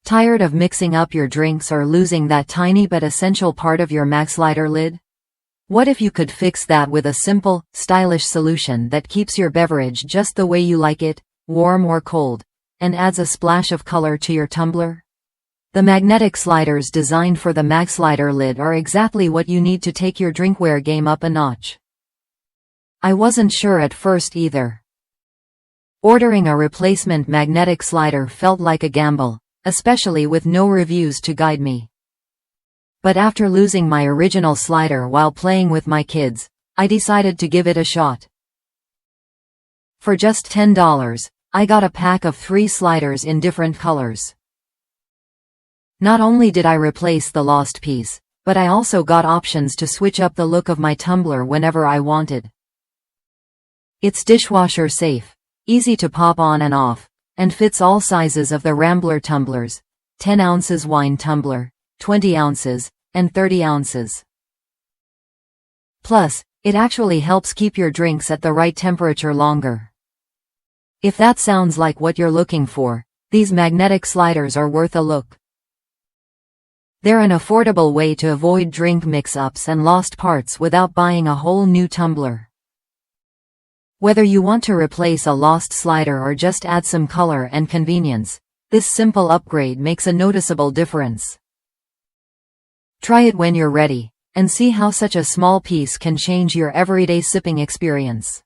Tired of mixing up your drinks or losing that tiny but essential part of your MagSlider lid? What if you could fix that with a simple, stylish solution that keeps your beverage just the way you like it, warm or cold, and adds a splash of color to your tumbler? The magnetic sliders designed for the MagSlider Lid are exactly what you need to take your drinkware game up a notch. I wasn't sure at first either. Ordering a replacement magnetic slider felt like a gamble, especially with no reviews to guide me. But after losing my original slider while playing with my kids, I decided to give it a shot. For just $10, I got a pack of 3 sliders in different colors. Not only did I replace the lost piece, but I also got options to switch up the look of my tumbler whenever I wanted. It's dishwasher safe, easy to pop on and off, and fits all sizes of the Rambler tumblers, 10 ounces wine tumbler, 20 ounces, and 30 ounces. Plus, it actually helps keep your drinks at the right temperature longer. If that sounds like what you're looking for, these magnetic sliders are worth a look. They're an affordable way to avoid drink mix-ups and lost parts without buying a whole new tumbler. Whether you want to replace a lost slider or just add some color and convenience, this simple upgrade makes a noticeable difference. Try it when you're ready, and see how such a small piece can change your everyday sipping experience.